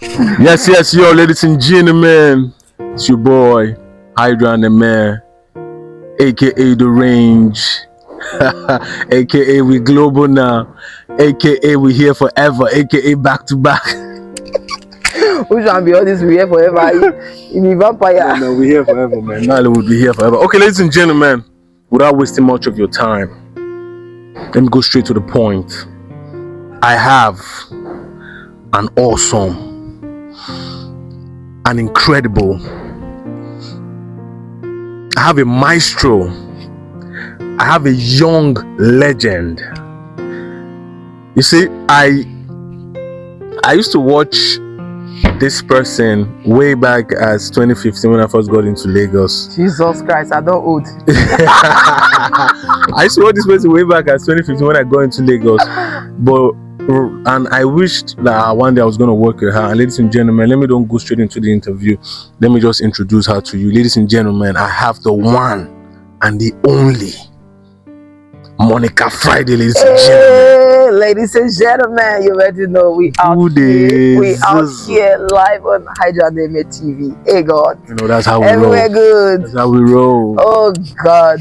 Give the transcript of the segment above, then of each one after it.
Yes, yo, ladies and gentlemen, it's your boy Hydra and the Man, aka The Range, aka we global now, aka we here forever, aka back to back. Which one be all this? We here forever. In the vampire. No, we here forever, man. Nile will be here forever. Okay, ladies and gentlemen, without wasting much of your time, let me go straight to the point. I have an awesome, an incredible, I have a maestro, I have a young legend. You see, I used to watch this person way back as 2015 when I first got into Lagos. Jesus Christ, I don't old. I used to watch this person way back as 2015 when I got into Lagos, and I wished that one day I was going to work with her. And ladies and gentlemen, let me don't go straight into the interview. Let me just introduce her to you. Ladies and gentlemen, I have the one and the only Monica Friday, ladies and gentlemen. Ladies and gentlemen, you already know we out here. We out here live on Hydra Neme TV. Hey God. You know, that's how we Everywhere roll. good. That's how we roll. Oh God.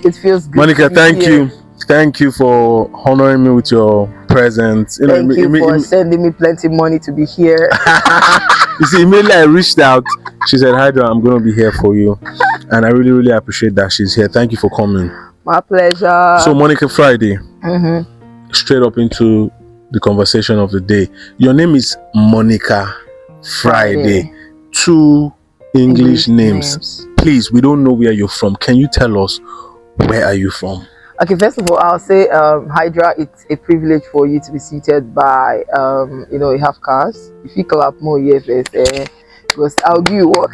It feels good. Monica, thank you. Thank you for honoring me with your presence. You know, Thank you for sending me plenty money to be here. You see, immediately I reached out. She said, Hydra, I'm going to be here for you. And I really, really appreciate that she's here. Thank you for coming. My pleasure. So, Monica Friday, straight up into the conversation of the day. Your name is Monica Friday. Two English names. Please, we don't know where you're from. Can you tell us, where are you from? Okay, first of all, I'll say, Hydra, it's a privilege for you to be seated by, a half caste. If you clap more, yes, because I'll give you work.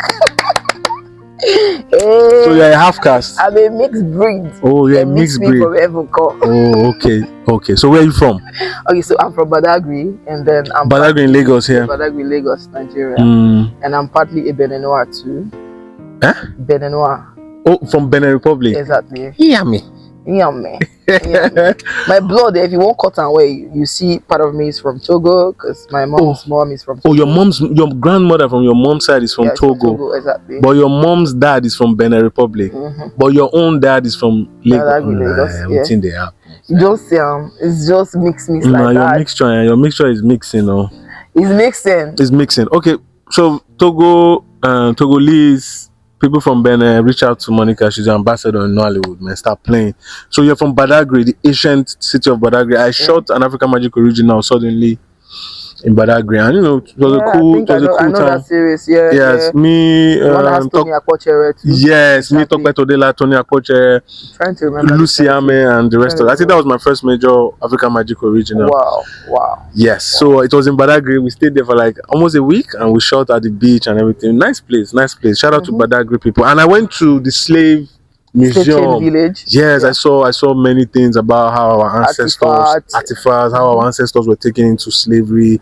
So you're a half caste? I'm a mixed breed. Oh, you're a mixed breed. Oh, okay. So where are you from? Okay, so I'm from Badagry, and then I'm Badagry in Lagos here. Badagry, Lagos, Nigeria, and I'm partly a Beninois too. Huh? Beninois. Oh, from Benin Republic. Exactly. Yeah, me. My blood, if you won't cut away, you see part of me is from Togo because my mom's mom is from Togo. Oh, your grandmother from your mom's side is from Togo. From Togo, exactly. But your mom's dad is from Benin Republic. But your own dad is from Lagos. Everything they have. You don't see it's just mix like that. Your mixture is mixing, It's mixing. Okay, so Togo, Togolese. People from Benin reach out to Monica. She's an ambassador in Nollywood, man. Start playing. So you're from Badagry, the ancient city of Badagry. I shot an African Magic original suddenly in Badagry, and it was a cool time. That series, yes. Me, Tony Akpochere too. Yes, me, Tokpe Todela, Tony Akpochere, trying to remember Lucy Ame, and the rest of it. I think that was my first major African Magic original. Wow. Yes, so it was in Badagry. We stayed there for like almost a week, and we shot at the beach and everything. Nice place. Shout out to Badagry people. And I went to the slave museum. Village. Yes, I saw many things about how our ancestors, artifacts, how our ancestors were taken into slavery,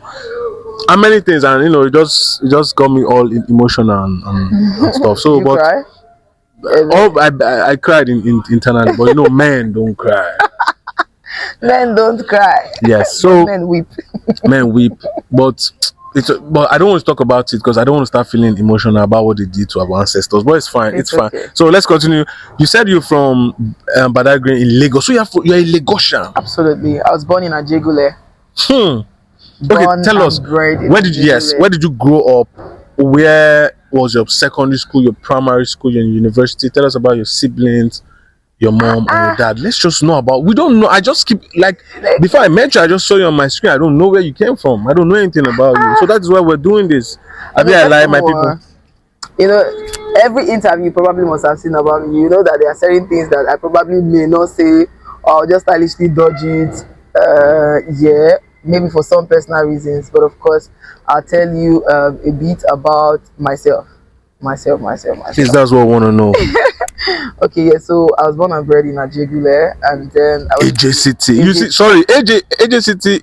and many things. And it just got me all emotional and stuff. So, but cry? I cried internally, but men don't cry. Men don't cry. Yes, so men weep. Men weep, but I don't want to talk about it because I don't want to start feeling emotional about what they did to our ancestors. But it's fine. It's fine. So let's continue. You said you're from Badagry in Lagos. So you're a Lagosian. Absolutely. I was born in Ajegule. Okay, tell us where did you grow up? Where was your secondary school, your primary school, your university? Tell us about your siblings, your mom and your dad. Let's just know about. We don't know. I just keep before I met you, I just saw you on my screen. I don't know where you came from. I don't know anything about you. So that is why we're doing this. I lie, my people. Every interview probably must have seen about me. You know that there are certain things that I probably may not say or just stylishly dodge it. Maybe for some personal reasons, but of course, I'll tell you a bit about myself. Please, that's what I want to know. Okay, so I was born and bred in Ajegule, and then I was AJ City. AJ City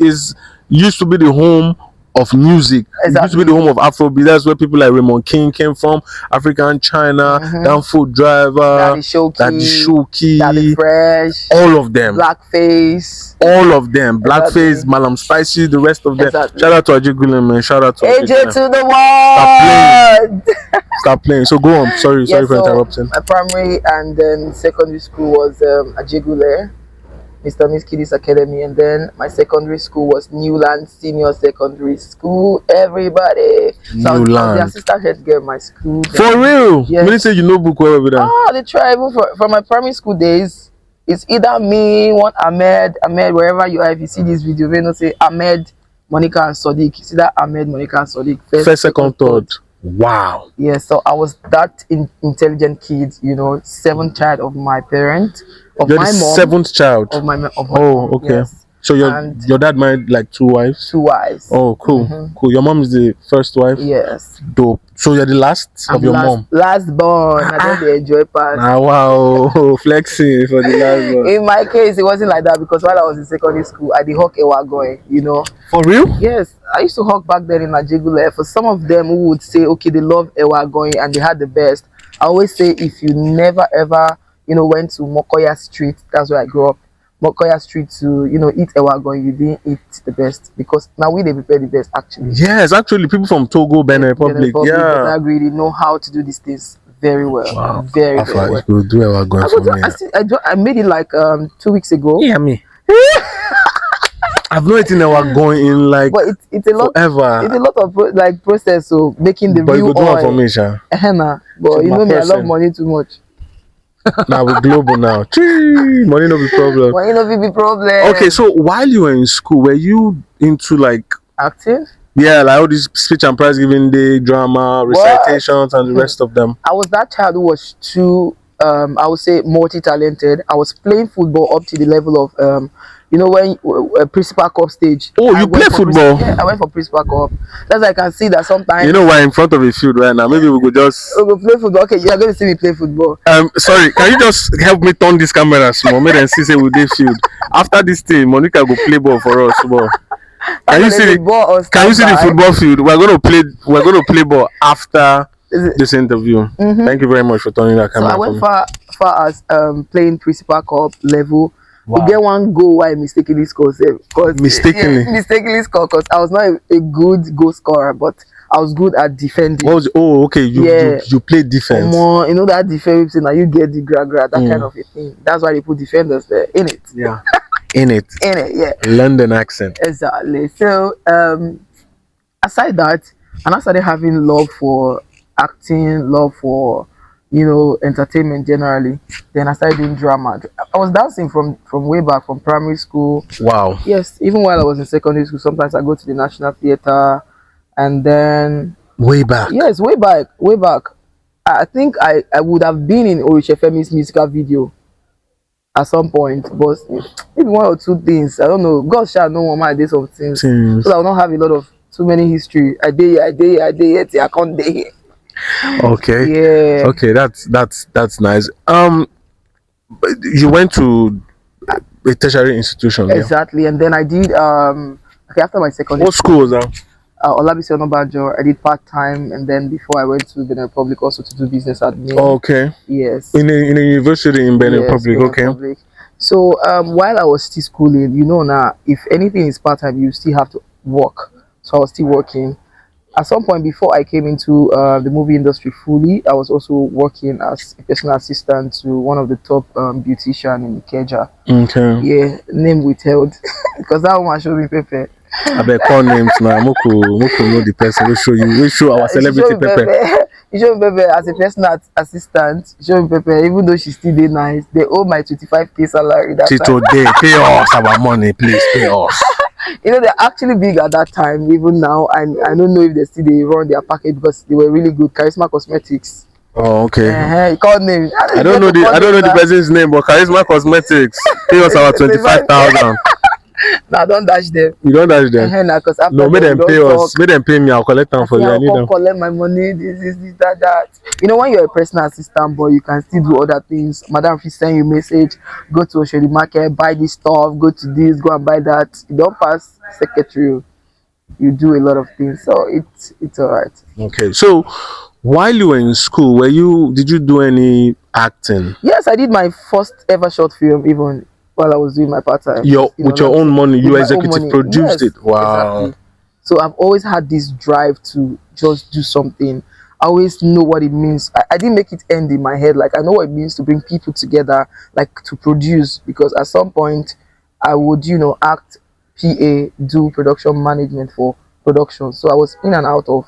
used to be the home of music. It used to Exactly. be the home of Afrobeat. That's where people like Raymond King came from. African China, Danfo Driver, Daddy Shoki, Daddy Shoki, Daddy Fresh, all of them. Blackface. All of them. Blackface, Exactly. Malam Spicy, the rest of them. Exactly. Shout out to Ajigule, man. Shout out to AJ Ajigule. to the world. Stop playing. So go on. Sorry for interrupting. My primary and then secondary school was Ajigule, Mr. Miss Kiddies Academy, and then my secondary school was Newland Senior Secondary School. Everybody. So I was the assistant head girl in my school. For real? Yes. When say you know book where we done? Oh, they try even from my primary school days. It's either me, one Ahmed, wherever you are. If you see this video, you know say Ahmed, Monica, and Sadiq. It's either Ahmed, Monica, and Sadiq. First, second, third. Wow. Yeah, so I was that intelligent kid, you know, seventh child of my parent, of You're my the mom, seventh child of my mom. Okay. Yes. So your dad married like 2 wives? 2 wives. Oh, cool. Cool. Your mom is the first wife? Yes. Dope. So you're the last of your mom? Last born. I don't enjoy past. Wow. Flexing for the last born. In my case, it wasn't like that because while I was in secondary school, I did hawk ewa going, you know. For real? Yes. I used to hawk back then in Najigule. For some of them who would say, okay, they love ewa going and they had the best. I always say, if you never ever, you know, went to Mokoya Street, that's where I grew up, Mokoya Street to, you know, eat ewa going, you didn't eat the best because now they prepare the best actually. Yes, actually, people from Togo, Benin Republic, yeah, I really know how to do these things very well. Wow. Very well. You could do ewa going for me. I made it like 2 weeks ago. Yeah, me. I've not eaten ewa going in like but it's a lot forever. It's a lot of process, so making the real oil. But you for me, Sha. But you know me, I love money too much. Now we're global now. Money no be problem. Money no be problem. Okay, so while you were in school, were you into like active? Yeah, like all these speech and prize giving day, drama, recitations, and the rest of them. I was that child who was too, I would say, multi-talented. I was playing football up to the level of, you know, when principal cup stage. Oh, you play football? Yeah, I went for principal cup. That's why I can see that sometimes. You know, we're in front of a field right now. Maybe we could just. We could play football. Okay, you're going to see me play football. Sorry, can you just help me turn this camera small? Make them see say we dey field. After this thing, Monica go play ball for us. Ball. Can you see the football field? We're going to play ball after this interview. Thank you very much for turning that camera. So I went far as playing principal cup level. Wow. We get one goal why I mistakenly scored. Mistakenly scored because I was not a good goal scorer, but I was good at defending. Okay. You played defense. You know that defense, now you get the gra that kind of a thing. That's why they put defenders there in it. Yeah. In it, yeah. London accent. Exactly. So, aside that, and I started having love for acting, love for, you know, entertainment generally. Then I started doing drama. I was dancing from way back, from primary school. Wow. Yes, even while I was in secondary school, sometimes I go to the National Theatre, and then way back. Yes, way back. I think I would have been in Orishefemi's musical video at some point, but maybe 1 or 2 things. I don't know. God shall know one my day some things. So I will not have a lot of too many history. I can't day. Okay. Yeah. Okay, that's nice. You went to a tertiary institution. Exactly, yeah? And then I did after my secondary. What school was that? Olabisi Onabanjo. I did part-time, and then before I went to Benin Republic also to do business admin. Okay. Yes. In a university in Benin Republic. Okay. Republic. So while I was still schooling, you know, now if anything is part-time, you still have to work. So I was still working. At some point before I came into the movie industry fully, I was also working as a personal assistant to one of the top beautician in Ikeja. Okay. Yeah, name withheld because that one showed me Pepe. I bet call names now. Moko know the person. We show our celebrity Pepe. You show me Pepe as a personal assistant. You show me Pepe, even though she still did nice. They owe my 25K salary. That today, pay us our money, please pay us. You know, they're actually big at that time, even now. And I don't know if they run their package because they were really good. Charisma Cosmetics. Oh, okay. You call name. I don't know the person's name, but Charisma Cosmetics pay us our 25,000. Now don't dash them. You don't dash them. No, make them pay us. Make them pay me. I'll collect them for you. I need them. Collect my money. This, that. You know, when you're a personal assistant, boy, you can still do other things. Madam, if you send you a message, go to Oshodi Market, buy this stuff, go to this, go and buy that. You don't pass secretary. you do a lot of things. So it's all right. Okay. So while you were in school, did you do any acting? Yes, I did my first ever short film even while I was doing my part time. With your own money, you my own executive money. produced Yes, it. Wow. exactly. So I've always had this drive to just do something. I always know what it means. I didn't make it end in my head. Like I know what it means to bring people together, like to produce. Because at some point, I would, act, PA, do production management for production. So I was in and out of,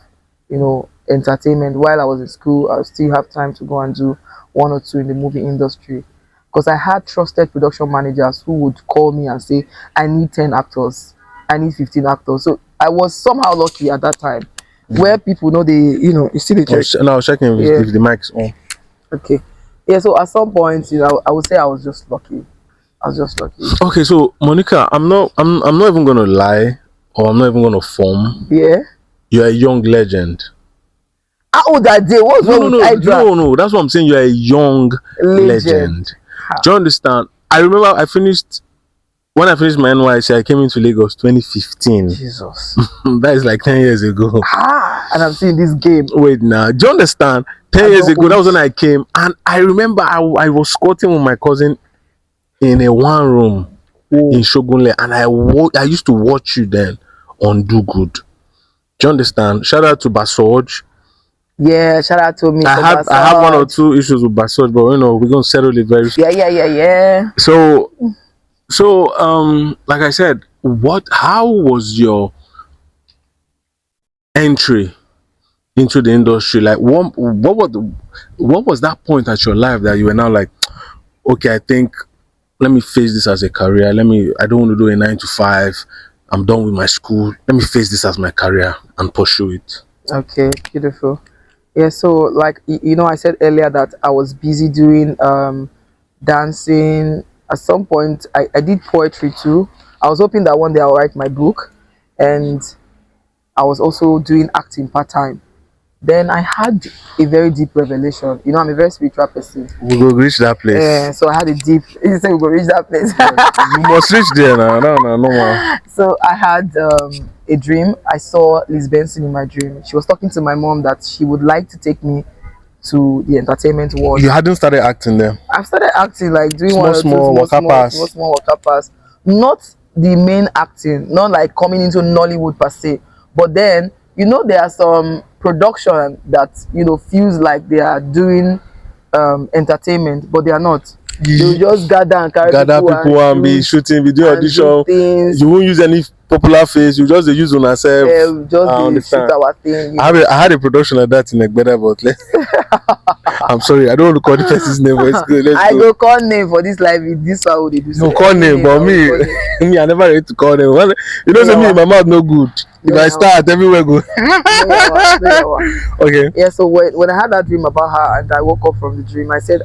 entertainment. While I was in school, I still have time to go and do one or two in the movie industry. Because I had trusted production managers who would call me and say, I need 10 actors, I need 15 actors. So I was somehow lucky at that time, where people know you see the check. No, I was checking if the mic's on. Okay. Yeah, so at some point, I would say I was just lucky. I was just lucky. Okay, so Monica, I'm not even gonna lie, or I'm not even gonna form. Yeah. You're a young legend. How old are they? What's wrong with Hydra? No, that's what I'm saying. You're a young legend. Do you understand? I remember when I finished my NYC, I came into Lagos 2015. Jesus. That is like 10 years ago. And I'm seeing this game. Wait now. Do you understand? 10 years ago, that was when I came. And I remember I was squatting with my cousin in a one room in Shogunle. And I used to watch you then on Do Good. Do you understand? Shout out to Basoj. Yeah, shout out to me. I have one or two issues with Basoj, but we're gonna settle it very soon. Yeah. So like I said, how was your entry into the industry? Like what was that point at your life that you were now like, okay, I think let me face this as a career. I don't want to do a 9 to 5. I'm done with my school. Let me face this as my career and pursue it. Okay, beautiful. Yeah, so like I said earlier that I was busy doing dancing. At some point I did poetry too. I was hoping that one day I'll write my book, and I was also doing acting part-time. Then I had a very deep revelation. I'm a very spiritual person. We go reach that place. Yeah, so I had a deep. You say we go reach that place. You must reach there now. No more. So I had a dream. I saw Liz Benson in my dream. She was talking to my mom that she would like to take me to the entertainment world. You hadn't started acting then? I've started acting, like doing small waka pass. Not the main acting, not like coming into Nollywood per se. But then, there are some production that, feels like they are doing entertainment, but they are not. They will just gather and carry people and be shooting video audition. You won't use any popular face. You just use on yourself. Yeah, we just shoot our thing. I had a production like that in Egbeda, but I'm sorry, I don't want to call the person's name, but it's good. I go call name for this live. This one would they do? No, call name, but me, I never ready to call them. Say me, my mouth no good. If I start, everywhere go. Okay. Yeah, so when I had that dream about her and I woke up from the dream, I said,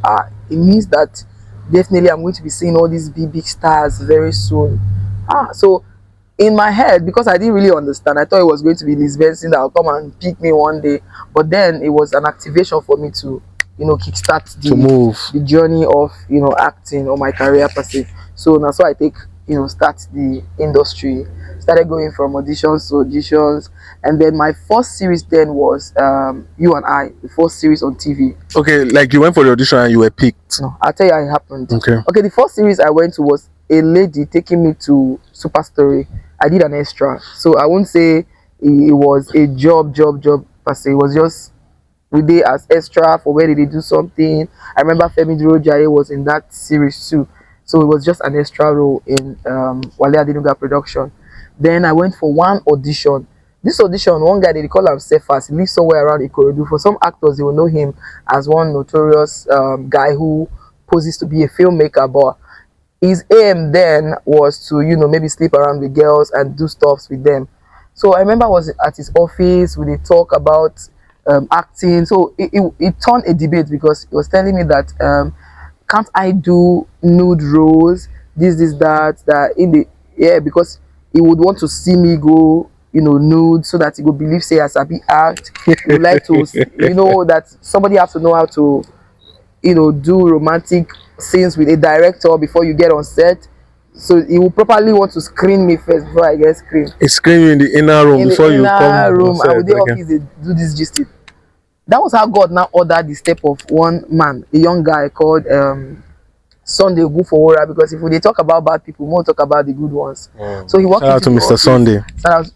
it means that definitely I'm going to be seeing all these big stars very soon. So in my head, because I didn't really understand, I thought it was going to be Liz Benson that will come and pick me one day. But then it was an activation for me to, kickstart the journey of, acting or my career per se. So now, so I take, start the industry. Started going from auditions to auditions, and then my first series then was You and I, the first series on TV. Okay, like you went for the audition and you were picked. No, I'll tell you how it happened. Okay, the first series I went to was a lady taking me to Super Story. I did an extra, so I won't say it was a job per se. It was just we did as extra for where did they do something. I remember Femi Durojaye was in that series too, so it was just an extra role in Wale Adenuga production. Then I went for one audition. This audition, one guy, they call him Cephas. He lives somewhere around Ikorodu. For some actors, they will know him as one notorious guy who poses to be a filmmaker. But his aim then was to, maybe sleep around with girls and do stuff with them. So I remember I was at his office. We did talk about acting. So it turned a debate because he was telling me that can't I do nude roles? This, that because he would want to see me go, nude, so that he would believe, say, as I be act. He would like to, that somebody has to know how to, do romantic scenes with a director before you get on set. So he will properly want to screen me first before I get screened. He screen you in the inner room In before the you inner come room, and outside. with the Okay. office, they do this gist. That was how God now ordered the step of one man, a young guy called Sunday Ogufowora, because if we dey talk about bad people, we won't talk about the good ones. So he walked Shout out into to the Mr. office. Sunday.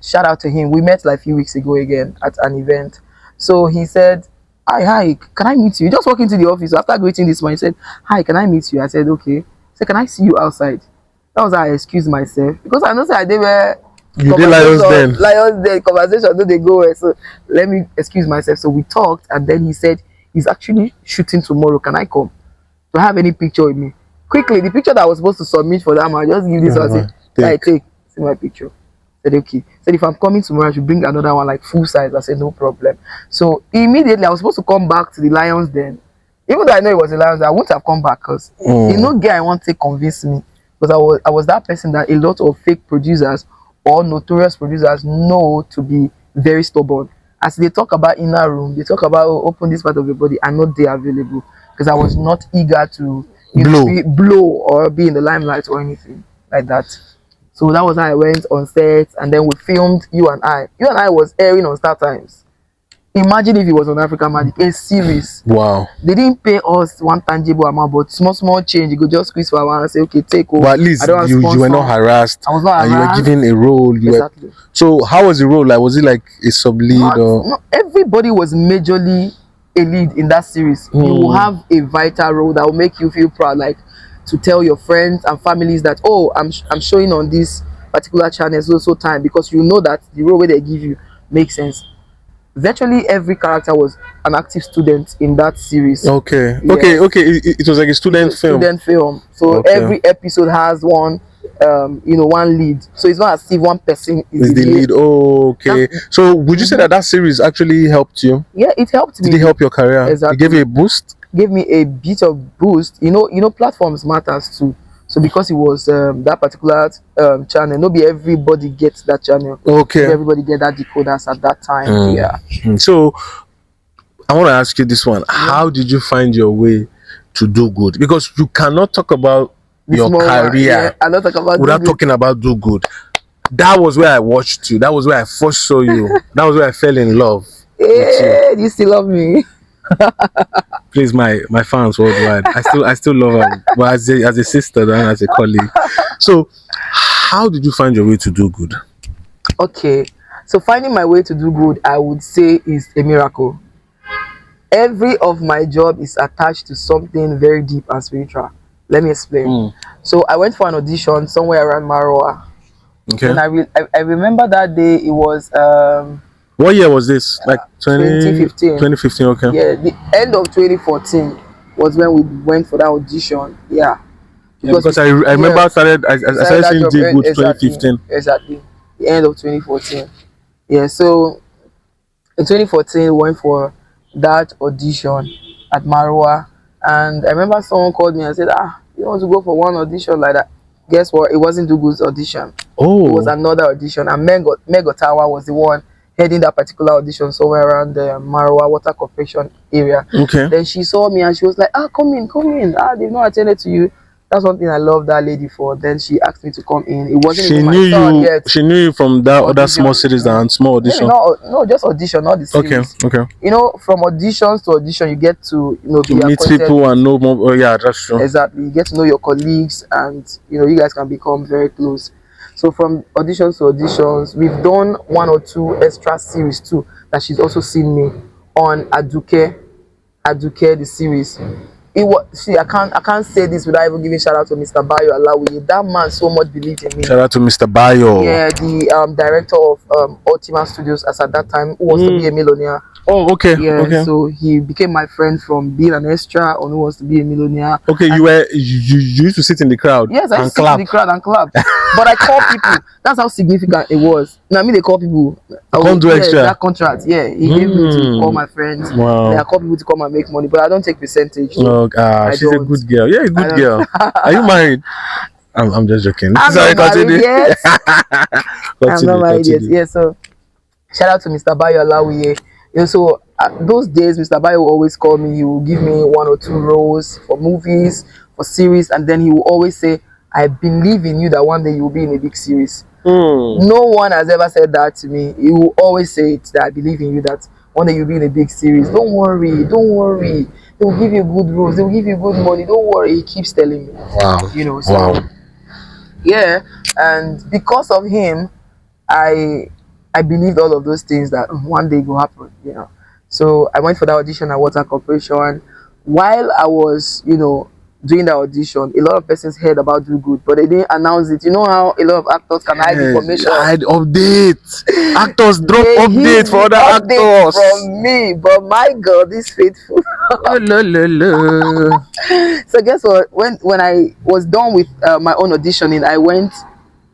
Shout out to him. We met like a few weeks ago again at an event. So he said, hi, can I meet you? He just walked into the office. So after greeting this man, he said, hi, can I meet you? I said, okay. He said, can I see you outside? That was how I excused myself, because I know say they were You did Lions Den. Lions Den conversation, no they go well. So let me excuse myself. So we talked, and then he said he's actually shooting tomorrow. Can I come? Do I have any picture with me? Quickly, the picture that I was supposed to submit for that man, just give this one. Say, take. See my picture. I said, okay. Said, if I'm coming tomorrow, I should bring another one like full size. I said, no problem. So immediately I was supposed to come back to the Lions Den. Even though I know it was the Lions Den, I wouldn't have come back, because you know, guy I want to convince me, because I was that person that a lot of fake producers or notorious producers know to be very stubborn. As they talk about inner room, they talk about open this part of your body, and not they available, because I was not eager to blow or be in the limelight or anything like that. So that was how I went on set, and then we filmed You and I. You and I was airing on Star Times. Imagine if it was on African Magic, a series. Wow. They didn't pay us one tangible amount, but small change. You could just squeeze for one and say, okay, take over. But at least you were not harassed. I was not and harassed. You were given a role. Exactly. So how was the role? Like, was it like a sub lead or? No, everybody was majorly a lead in that series. You will have a vital role that will make you feel proud, like to tell your friends and families that, oh, I'm showing on this particular channel so time, because you know that the role where they give you makes sense. Virtually every character was an active student in that series. Okay. Yes. Okay. It was like a student film. Student film. So every episode has one, one lead. So it's not as if one person is the lead. Oh, okay. So would you say that series actually helped you? Yeah, it helped me. Did it help your career? Exactly. It gave you a boost? Gave me a bit of boost. You know, platforms matters too. So because it was that particular channel, not be everybody gets that channel. Okay. Not everybody get that decoders at that time. Yeah. So I want to ask you this one. How did you find your way to do good? Because you cannot talk about your career without talking about do good. That was where I watched you. That was where I first saw you. That was where I fell in love. Hey, you still love me? Please, my fans worldwide. I still love her, but as a sister and as a colleague. So, how did you find your way to do good? Okay, so finding my way to do good, I would say, is a miracle. Every of my job is attached to something very deep and spiritual. Let me explain. So I went for an audition somewhere around Maroa. Okay. And I remember that day. It was what year was this? Like 2015. 2015, okay. Yeah, the end of 2014 was when we went for that audition. Yeah. Because I remember I started seeing Do Good 2015. Exactly. The end of 2014. Yeah, so in 2014 we went for that audition at Marwa, and I remember someone called me and said, you want to go for one audition like that? Guess what? It wasn't Do Good's audition. Oh. It was another audition, and Meg Ottawa was the one heading that particular audition somewhere around the Marwa Water Corporation area. Okay. Then she saw me and she was like, come in. They've not attended to you. That's one thing I love that lady for. Then she asked me to come in. It wasn't even my turn yet. She knew you from that other small cities and small audition. No, just audition, not the series. Okay. You know, from auditions to audition, you get to meet people and know more. Oh yeah, that's true. Exactly. You get to know your colleagues, and you guys can become very close. So from auditions to auditions, we've done 1 or 2 extra series too that she's also seen me on Aduke the series. I can't say this without even giving shout out to Mr. Bayo Alawi. That man so much believed in me. Shout out to Mr. Bayo. Yeah, the director of Ultima Studios as at that time, who wants to be a millionaire. Oh, okay. Yeah, okay. So he became my friend from being an extra on Who Wants to Be a Millionaire. Okay, you used to sit in the crowd. Yes, I used to sit in the crowd and clap. But I call people. That's how significant it was. Now, they call people. I can't do extra. That contract. Yeah, he gave me to call my friends. Wow. I call people to come and make money, but I don't take percentage. So she's a good girl. Yeah, a good girl. Are you married? I'm just joking. I'm not married yet. I'm not married yet. Yeah, so shout out to Mr. Bayo Alawiye. So those days, Mr. Bayo will always call me. He will give me 1 or 2 roles for movies, for series, and then he will always say, I believe in you that one day you will be in a big series. Mm. No one has ever said that to me. He will always say it, that I believe in you, that one day you'll be in a big series. Don't worry, don't worry. They will give you good roles, they will give you good money. Don't worry. He keeps telling me. Wow. You know, so Wow. yeah, and because of him, I believed all of those things that one day will happen, you know. So I went for the audition at Water Corporation. While I was, you know, doing the audition, a lot of persons heard about Do Good, but they didn't announce it. You know how a lot of actors can hide information. Hide updates. Actors drop They updates hid for other updates actors. from me, but my God is faithful. Oh, la, la, la. So guess what? When I was done with my own auditioning, I went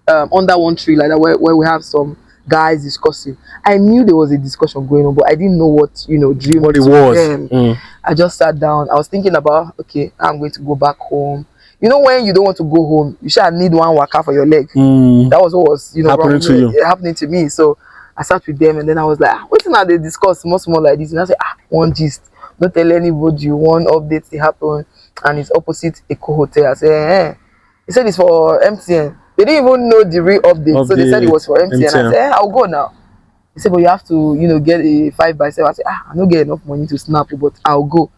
under one tree like that, where we have some guys discussing. I knew there was a discussion going on, but I didn't know what, you know, dream What it to was. them. Mm. I just sat down. I was thinking about, okay, I'm going to go back home. You know, when you don't want to go home, you should need one waka for your leg. Mm. That was what was, you know, happening to me. So I sat with them, and then I was like, what's not they discuss much more like this? And I said, one gist. Don't tell anybody. One update they happen, and it's opposite Eco Hotel. I said, He said it's for MTN. They didn't even know the real update, so they said it was for MTN. I said, I'll go now. He said, but you have to, you know, get a 5x7. I said, I don't get enough money to snap, but I'll go.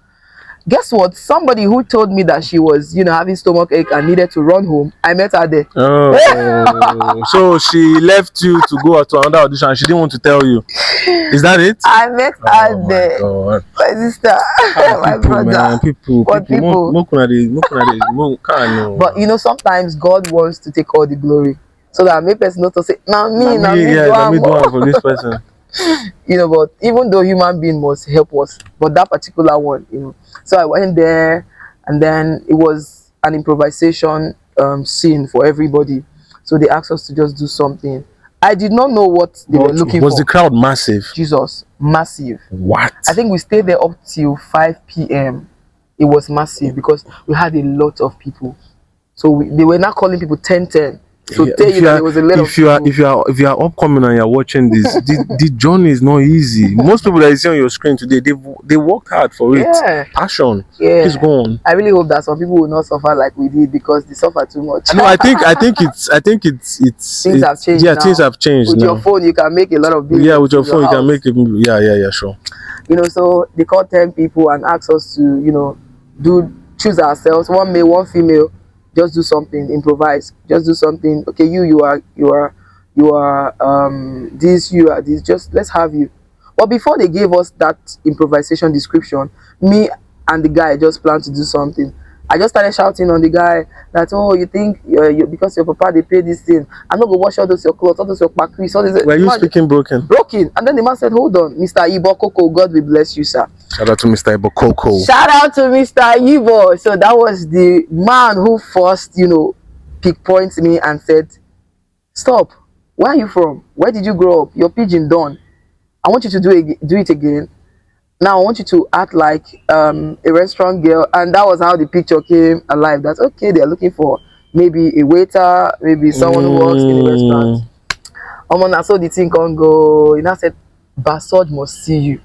Guess what? Somebody who told me that she was, you know, having stomach ache and needed to run home, I met her there. Oh, so she left you to go to another audition and she didn't want to tell you. Is that it? I met her there. God. My sister, my brother. Man, people. But you know, sometimes God wants to take all the glory, so that make person not to say, now me do one for this person. You know, but even though human being must help us, but that particular one, you know. So I went there, and then it was an improvisation scene for everybody. So they asked us to just do something. I did not know what they were looking for. Was the crowd massive? Jesus, massive. What? I think we stayed there up till 5 p.m. It was massive because we had a lot of people. So they were not calling people 10-10. So tell you that there was a lot of people. If you are upcoming and you're watching this, the journey is not easy. Most people that you see on your screen today, they worked hard for it. Passion. Yeah. It's gone. I really hope that some people will not suffer like we did, because they suffer too much. No, I think it's things have changed. Yeah, now. things have changed. With now. your phone, you can make a lot of bills. Yeah, with your phone, you can make it. Yeah, sure. You know, so they called 10 people and asked us to, you know, choose ourselves, one male, one female. Just do something, improvise. Just do something. Okay, you are this, you are this. Just let's have you. But before they gave us that improvisation description, me and the guy just planned to do something. I just started shouting on the guy that, oh, you think because your papa they pay this thing, I'm not gonna wash all those your clothes, all those your pakris, all this. Were you speaking broken? Broken. And then the man said, hold on, Mr. Ibo Koko, God will bless you, sir. Shout out to Mr. Ibo Koko. Shout out to Mr. Ibo. So that was the man who first, you know, pinpointed me and said, stop. Where are you from? Where did you grow up? You're Pidgin Don. I want you to do it again. Now I want you to act like a restaurant girl. And that was how the picture came alive. That's okay, they're looking for maybe a waiter, maybe someone who works in a restaurant. I saw the thing can go. And I said, Basoj must see you.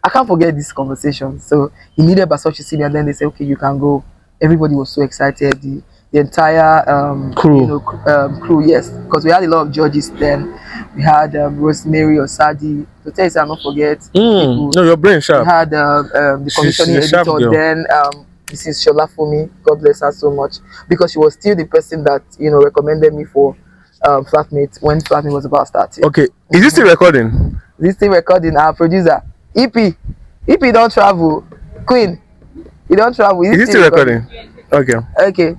I can't forget this conversation. So he needed Basoj to see me, and then they said, okay, you can go. Everybody was so excited. The entire crew, you know, crew, yes, because we had a lot of judges then. We had Rosemary Osadi. To tell you, I'll not forget. No, your brain sharp. We had the commissioning editor then. This is Shola Fumi. God bless her so much, because she was still the person that, you know, recommended me for Flatmate when Flatmate was about starting. Okay, is this still recording? This still recording. Our producer EP don't travel. Queen, you don't travel. Is this still recording? Okay.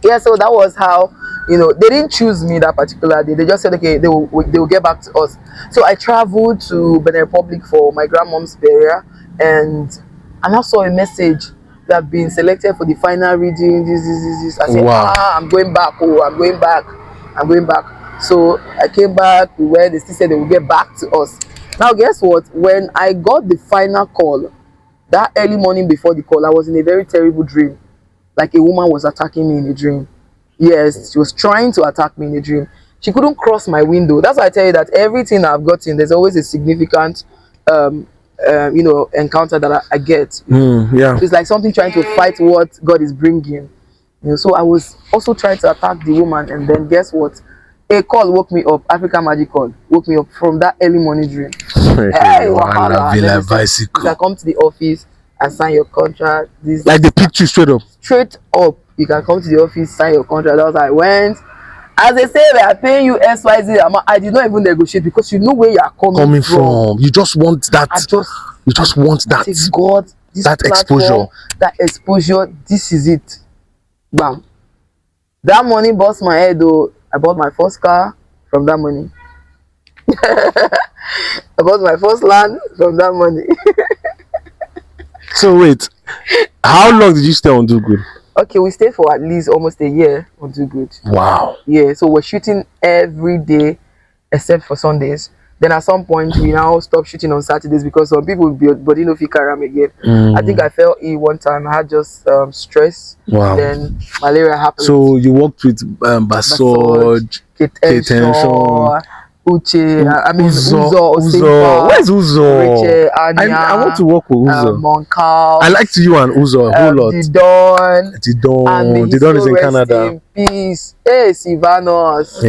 Yeah, so that was how, you know, they didn't choose me that particular day. They just said, okay, they will get back to us. So I traveled to Benin Republic for my grandmom's burial, and I saw a message that been selected for the final reading. This. I said, wow. I'm going back. Oh, I'm going back. So I came back where they still said they will get back to us. Now, guess what? When I got the final call, that early morning before the call, I was in a very terrible dream. Like a woman was attacking me in a dream. Yes, she was trying to attack me in a dream. She couldn't cross my window. That's why I tell you that everything I've gotten, there's always a significant, you know, encounter that I get. Yeah. It's like something trying to fight what God is bringing. You know, so I was also trying to attack the woman, and then guess what? A call woke me up. African Magic call woke me up from that early morning dream. Hey, wahala. You can come to the office and sign your contract. This like they picked you straight up. Straight up. You can come to the office, sign your contract. I was like, went. As they say, they are paying you XYZ. I did not even negotiate because you know where you are coming from. You just want that. You just want that. God, this that platform, exposure. That exposure. This is it. Bam. That money bust my head though. I bought my first car from that money. I bought my first land from that money. So wait, how long did you stay on Do Good? Okay, we stayed for at least almost a year on Do Good. Wow. Yeah, so we're shooting every day except for Sundays. Then at some point we now stopped shooting on Saturdays because some people would be body no fit carry am again. I think I fell ill one time. I had just stress. Wow. Then malaria happened. So you worked with Basoj, Kate Henshaw, Uche, Uzo. Where's Uzo? Rachel, Anya, I want to work with Uzo. Monkal. I liked you and Uzo a whole lot. Didon is in Canada. In peace. Hey, Sivanos.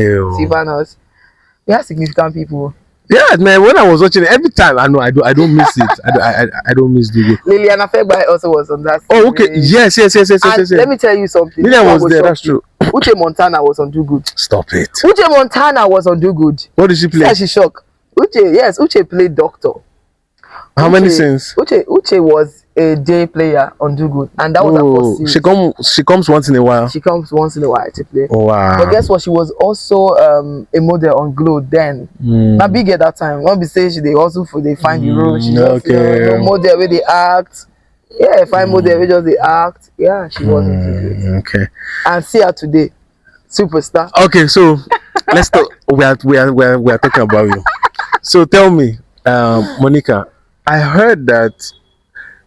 We have significant people. Yeah, man. When I was watching it, every time I don't miss it. I don't miss the game. Liliana Fegbai also was on that. Oh, okay. Yes. Let me tell you something. Liliana was there. That's true. Uche Montana was on Do Good. Stop it. Uche Montana was on Do Good. What did she play? Yeah, she shocked. Uche played Doctor. How many scenes? Uche was a day player on Do Good, and that was her first scene. She comes once in a while. She comes once in a while to play. Oh, wow. But guess what? She was also a model on Glow then. Not big at that time. Not be saying they also they find the role. She just model where they act. Yeah, find model where just they act. Yeah, she was on Do Good. Okay. And see her today, superstar. Okay, so let's talk. We are talking about you. So tell me, Monica, I heard that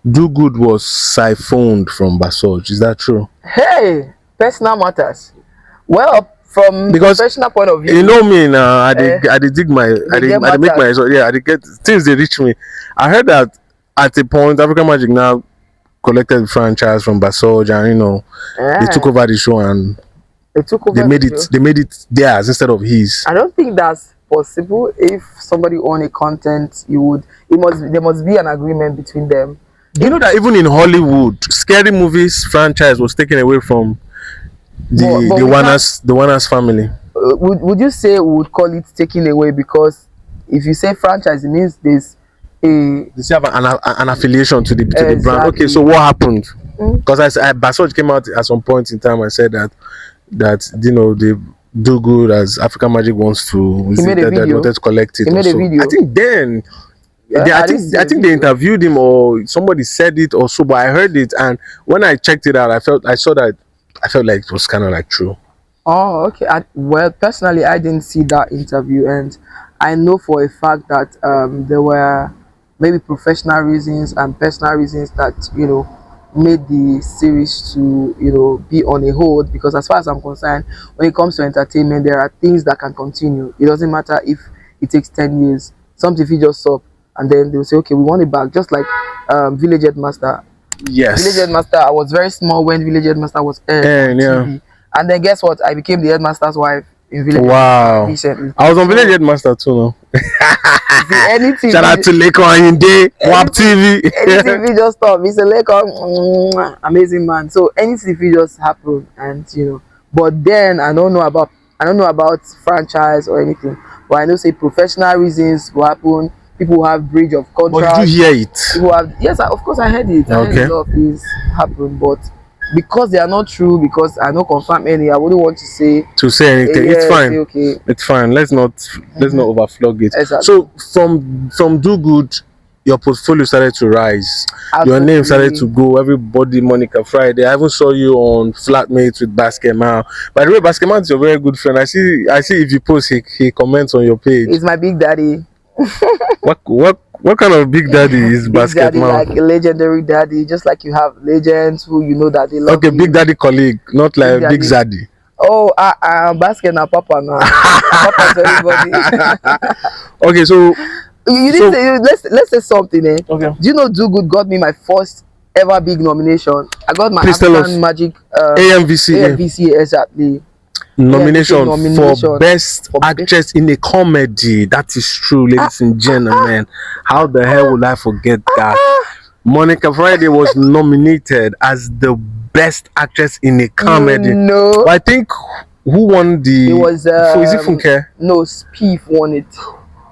Do Good was siphoned from Basoj. Is that true? Hey, personal matters. Well, from professional point of view, you know me now. I dig my. I make my. Yeah, I get things they reach me. I heard that at a point, African Magic now collected the franchise from Basoj, and they took over the show and they made it theirs instead of his. I don't think that's possible. If somebody own a content, there must be an agreement between them. You know that even in Hollywood, Scary Movies franchise was taken away from the Warner's family. Would you say we would call it taken away? Because if you say franchise, it means there's they have an affiliation to the brand. Okay, so what happened? Because Basoj came out at some point in time and said that they Do Good as African Magic wants to. He made a video. They wanted to collect it. He made a video. I think then. I think they interviewed him or somebody said it or so, but I heard it, and when I checked it out, I felt like it was kind of like true. Oh, okay. Well, personally, I didn't see that interview, and I know for a fact that there were maybe professional reasons and personal reasons that made the series to be on a hold. Because as far as I'm concerned, when it comes to entertainment, there are things that can continue. It doesn't matter if it takes 10 years. Something if you just stop. And then they'll say, okay, we want it back. Just like Village Headmaster. Yes. Village Headmaster, I was very small when Village Headmaster was aired on TV. And then guess what? I became the headmaster's wife in Village Headmaster recently. I was on Village Headmaster too, no? Anything. Shout out to Leko Ayinde, WAP TV. Anything if you just stop. Mr. Leko, amazing man. So anything if you just happen and But then I don't know about franchise or anything. But I know say professional reasons will happen. People have breach of contract. But did you hear it? Yes, of course I heard it. I heard a lot of things happen, but because they are not true, because I don't confirm any, I wouldn't want to say anything. It's fine. Okay. It's fine. Let's not overflog it. Exactly. So from Do Good, your portfolio started to rise. Absolutely. Your name started to go. Everybody, Monica Friday. I even saw you on Flatmates with Basketman. By the way, Basketman is your very good friend. I see if you post, he comments on your page. He's my big daddy. What kind of big daddy is Basketman? Like a legendary daddy, just like you have legends who that they love. Okay, you. Big daddy colleague, not like Big Zaddy. Oh, Basket na Papa now. Papa to everybody. Okay, so you didn't say let's say something. Okay. Do you know Do Good got me my first ever big nomination. I got my Please tell us. African Magic AMVCA exactly. nomination for for best actress in a comedy. That is true, ladies and gentlemen. How the hell would I forget that? Monica Friday was nominated as the best actress in a comedy. No, I think who won the? it was is it Funke? No, Spieth won it.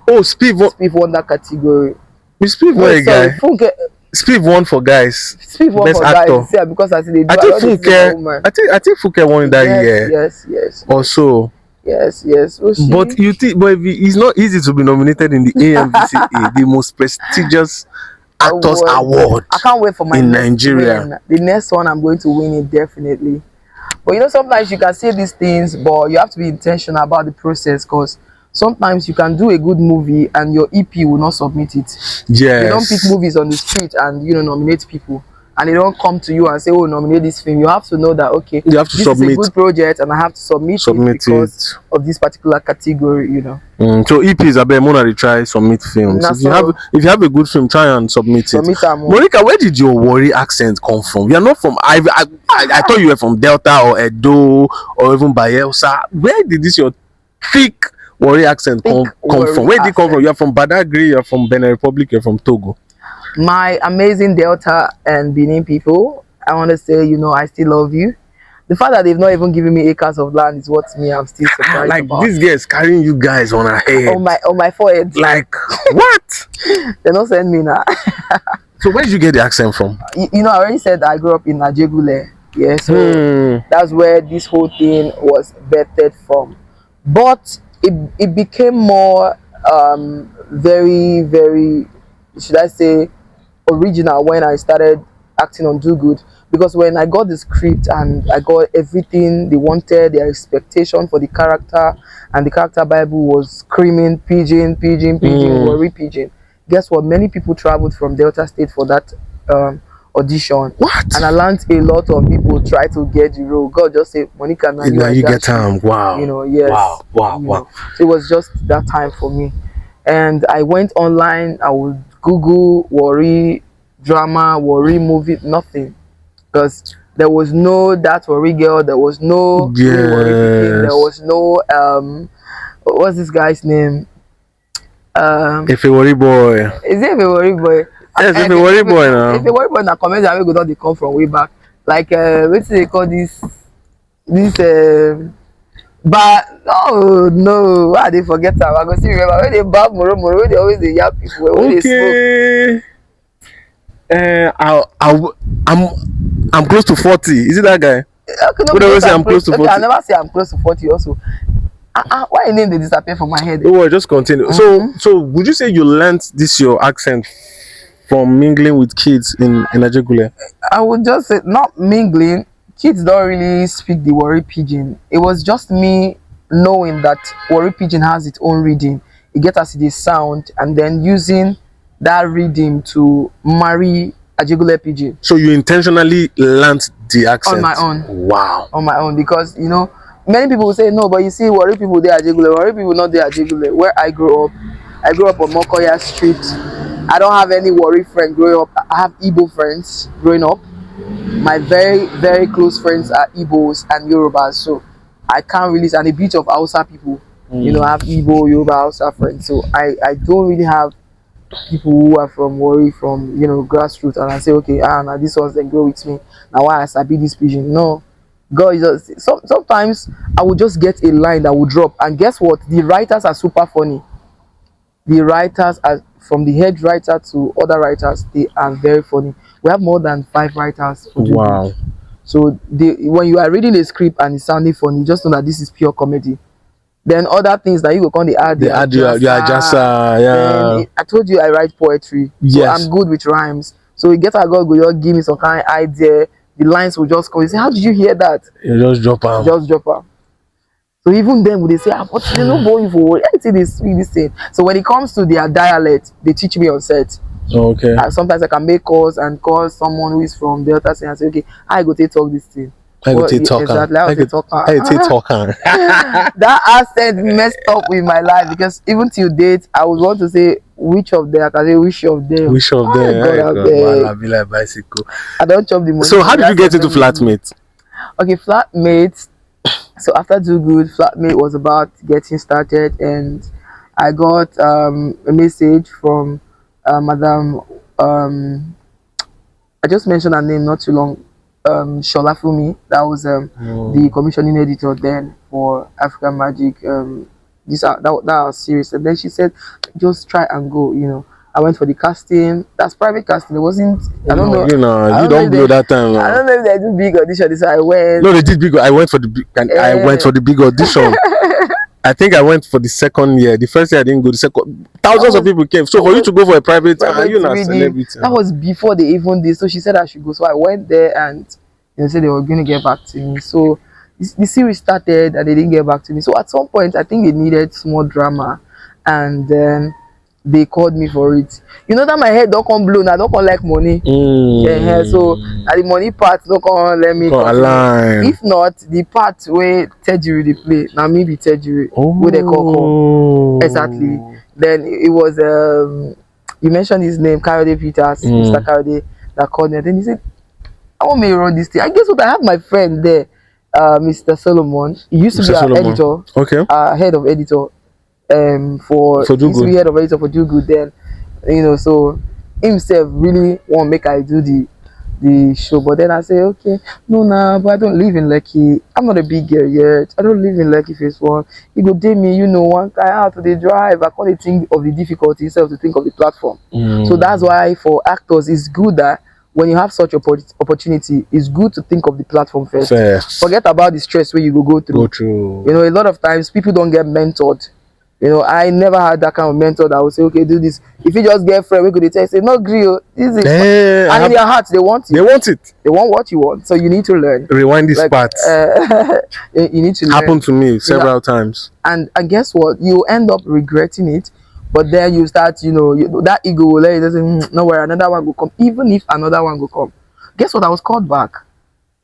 Oh, Spieth won that category. Spieth won a guy. Funke. Spieth won for guys. Spieth won best for actor. guys. Yeah, because I think Funke. I think Funke won that year. Yes. Also. Yes. But you think, but it's not easy to be nominated in the AMVCA, the most prestigious actors award. I can't wait for my in Nigeria. The next one I'm going to win it definitely. But you know, sometimes you can say these things, but you have to be intentional about the process, because sometimes you can do a good movie and your EP will not submit it. Yes. They don't pick movies on the street and nominate people, and they don't come to you and say, "Oh, nominate this film." You have to know that you have to this submit. is a good project, and I have to submit it because of this particular category. So EPs are better. Mona try submit films. If you have a good film, try and submit it. Monica, where did your Warri accent come from? You are not from. I thought you were from Delta or Edo or even Bayelsa. Where did this your thick Warri accent come from? Where did it come from? You are from Badagry. You are from Benin Republic. You are from Togo. My amazing Delta and Benin people, I want to say, I still love you. The fact that they've not even given me acres of land is what I'm still surprised about. This girl is carrying you guys on her head. On my forehead. Like, what? They're not sending me now. So where did you get the accent from? I already said I grew up in Ajegule. Yeah, so that's where this whole thing was birthed from. But it became more very, very, should I say, original when I started acting on Do Good, because when I got the script and I got everything they wanted, their expectation for the character, and the character Bible was screaming pidgin, Warri pidgin. Guess what? Many people traveled from Delta State for that audition. What? And I learned a lot of people try to get the role. God just say, Monica, now you get time. Wow. Yes. Wow. So it was just that time for me. And I went online, I would Google Warri drama, Warri movie, nothing. Because there was no that Warri girl, there was no Warri, there was no what's this guy's name? If a Warri boy. Is it a Warri boy? Yes, if a Warri boy now. If a Warri boy now comments that we go they come from way back. Like what do they call this but oh no, why they forget that? I go see remember when they bab Moro, when they always the young people when they smoke. I'm close to 40. Is it that guy? I'm close to 40. I never say I'm close to 40 also. Why name they disappear from my head? Oh, just continue. So would you say you learned this your accent from mingling with kids in Ajegule? I would just say not mingling. Kids don't really speak the Warri pidgin. It was just me knowing that Warri pidgin has its own reading. It gets as it is sound, and then using that reading to marry Ajegule pidgin. So you intentionally learned the accent? On my own. Wow. On my own, because many people say no, but you see Warri people they Ajegule, Warri people not there Ajegule. Where I grew up on Mokoya Street. I don't have any Warri friend growing up. I have Igbo friends growing up. My very, very close friends are Igbos and Yorubas, so I can't really, and a bit of Hausa people. I have Igbo, Yoruba, Hausa friends, so I don't really have people who are from Warri, from grassroots, and I say, okay, now this ones then grow with me. Now why I sabi this pidgin? No, God is just sometimes I will just get a line that will drop, and guess what? The writers are super funny. The writers are, from the head writer to other writers, they are very funny. We have more than 5 writers. Wow. So when you are reading a script and it's sounding funny, you just know that this is pure comedy. Then other things that you go on, they add your ajasa, yeah. I told you I write poetry. Yes. So I'm good with rhymes. So you get a God go just give me some kind of idea. The lines will just come. You say, how did you hear that? You just drop them. So even then, when they say, "What you know, boy, for anything they speak this thing." So when it comes to their dialect, they teach me on set. Okay. Sometimes I can make calls and call someone who is from Delta and say, "Okay, I go to talk this thing." I go to talk. Exactly. I go to talk. That accent messed up with my life, because even till date, I would want to say which of them? I can say which of them. Which of them? God, I beg. I be like bicycle. I don't chop the money. So how did you get into Flatmate? Okay, Flatmate. So after Do Good, Flatmate was about getting started, and I got a message from Madam. I just mentioned her name not too long. Shola Fumi. That was the commissioning editor then for African Magic. That was serious, and then she said, "Just try and go." You know, I went for the casting. That's private casting. It wasn't. I don't know. You don't blow that time. I don't know if they do big audition. So I went. No, they did big. I went for the big. I went for the big audition. I think I went for the second year. The first year I didn't go. The second, thousands of people came. So for you to go for a private, you know, celebrity. That was before they even did. So she said I should go. So I went there, and they said they were going to get back to me. So the series started, and they didn't get back to me. So at some point, I think they needed small drama, and then they called me for it. You know that my head don't come blown. I don't come like money. Yeah, so at the money part don't come let me align. If not, the part where Tejiri they play, now me be Tejiri where they call exactly. Then it was you mentioned his name, Kayode Peters, Mr. Kayode, that called me. And then he said, I want me to run this thing. I guess what, I have my friend there, Mr. Solomon. He used to be our editor, head of editor. For Do Good. Head of editor for Do Good then, you know, so himself really want to make I do the show, but then I say, okay, no, but I don't live in Lekki. I'm not a big girl yet. I don't live in Lekki phase one. He go date me, you know, one guy out to the drive. I can't think of the difficulty instead of to think of the platform. So that's why for actors it's good that when you have such opportunity, it's good to think of the platform first. Forget about the stress where you go through. You know, a lot of times people don't get mentored. You know, I never had that kind of mentor that would say, okay, do this. If you just get friend, we could tell you, say, no, grill, this is and in their hearts, they want it. They want it. They want what you want. So you need to learn. Rewind this part. You need to learn. Happened to me several times. And guess what? You end up regretting it. But then you start, you know, that ego will let you say, no worry, another one will come. Even if another one will come. Guess what? I was called back.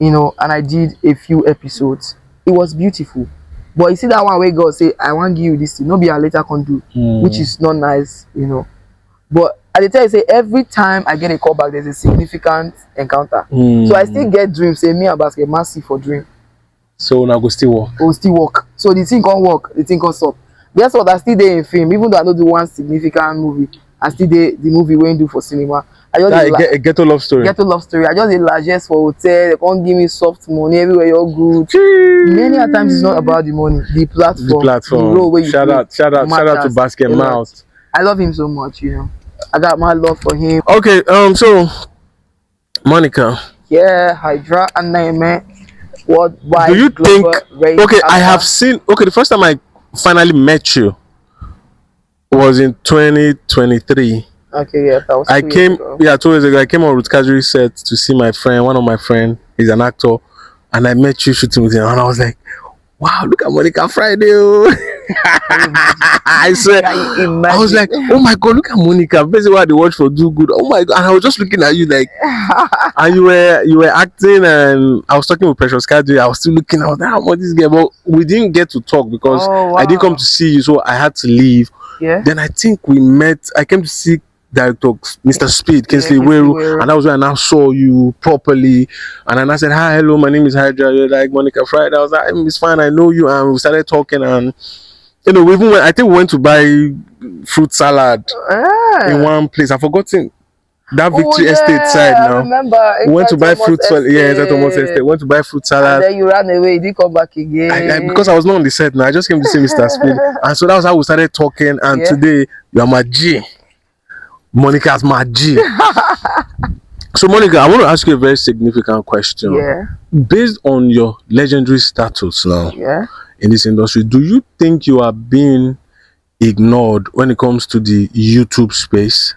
You know, and I did a few episodes. It was beautiful. But you see that one where God say, I want to give you this thing, no be a later can do, which is not nice, you know. But at the time, I say every time I get a call back, there's a significant encounter. So I still get dreams. Say me and Basket massive for dream. So now go still work. Go still work. So the thing can't work, the thing can't stop. Guess what? I still there in film, even though I don't do one significant movie. I still there the movie we do for cinema. I just a ghetto love story. Ghetto love story. I just a largest for hotel. They can't give me soft money everywhere. You're good. Many a times it's not about the money. The platform. The role where you shout out to Basket Mouth. I love him so much. You know, I got my love for him. Okay. So Monica. Yeah, Hydra and Naime. What? Why? Do you think? Okay, I have seen. Okay, the first time I finally met you was in 2023. Okay, yeah, that was 2 years ago. I came on Ruth Kajuri set to see my friend, one of my friends. He's an actor, and I met you shooting with him, and I was like, wow, look at Monica Friday. I said, I was like, oh my god, look at Monica. Basically what they watch for Do Good. Oh my god. And I was just looking at you like, and you were acting, and I was talking with Precious Kajuri. I was still looking, I was like, how about this girl? But we didn't get to talk because I didn't come to see you, so I had to leave. Yeah. Then I think we met. I came to see director Mr. Speed, Kingsley Weru, and that was when I now saw you properly. And then I said, hi, hello, my name is Hydra. You're like Monica Friday. I was like, it's fine, I know you. And we started talking, and you know, we even went, I think we went to buy fruit salad in one place. I've forgotten that Victory Estate side now. I remember. We went to buy fruit salad. Yeah, it's at Thomas Estate. Went to buy fruit salad. And then you ran away. You didn't come back again. Because I was not on the set now. I just came to see Mr. Speed. And so that was how we started talking. And today, you are my G. Monica's my G. So Monica, I want to ask you a very significant question. Yeah. Based on your legendary status now in this industry, do you think you are being ignored when it comes to the YouTube space?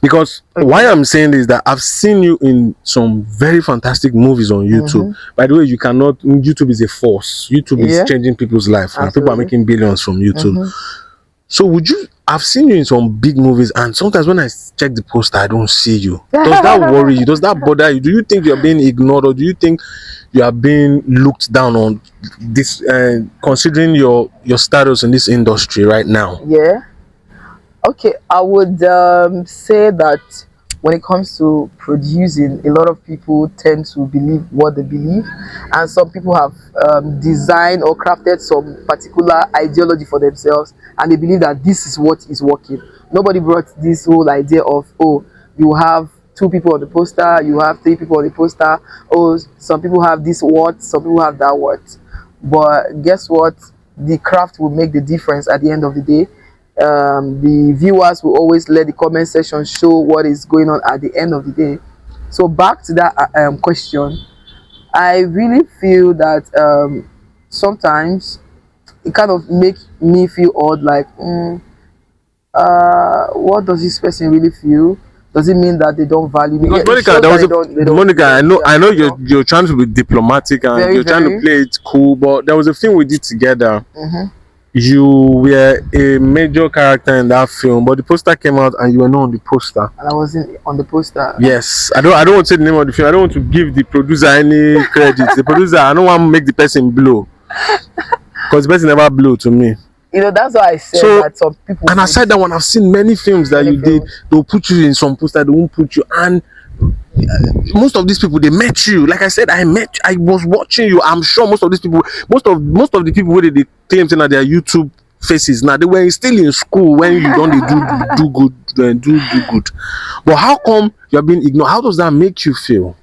Because why I'm saying this is that I've seen you in some very fantastic movies on YouTube. By the way, YouTube is a force. YouTube is changing people's life, and people are making billions from YouTube. So I've seen you in some big movies, and sometimes when I check the poster, I don't see you. Does that worry you? Does that bother you? Do you think you're being ignored, or do you think you are being looked down on this, considering your status in this industry right now? Yeah. Okay, I would say that when it comes to producing, a lot of people tend to believe what they believe, and some people have designed or crafted some particular ideology for themselves, and they believe that this is what is working. Nobody brought this whole idea of, oh, you have two people on the poster, you have three people on the poster, oh, some people have this word, some people have that word. But guess what? The craft will make the difference at the end of the day. The viewers will always let the comment section show what is going on at the end of the day. So back to that question, I really feel that sometimes it kind of makes me feel odd, like what does this person really feel? Does it mean that they don't value me? Because Yeah, it Monica, shows there that was they a don't, they don't, Monica. they don't I know care, you know? you're trying to be diplomatic and Very, you're trying to very. play it cool, but there was a film we did together. Mm-hmm. You were a major character in that film, but the poster came out and you were not on the poster. And I wasn't on the poster. Yes, I don't want to say the name of the film. I don't want to give the producer any credit. The producer, I don't want to make the person blow, because the person never blew to me. You know, that's why I said So, that some people. and aside that one, I've seen many films that Many you did. films. They'll put you in some poster, they won't put you. And most of these people, they met you. Like I said, I was watching you. I'm sure most of these people, most of the people where they claim saying that they are YouTube faces now, they were still in school when you don't do good, do good. But how come you're being ignored? How does that make you feel?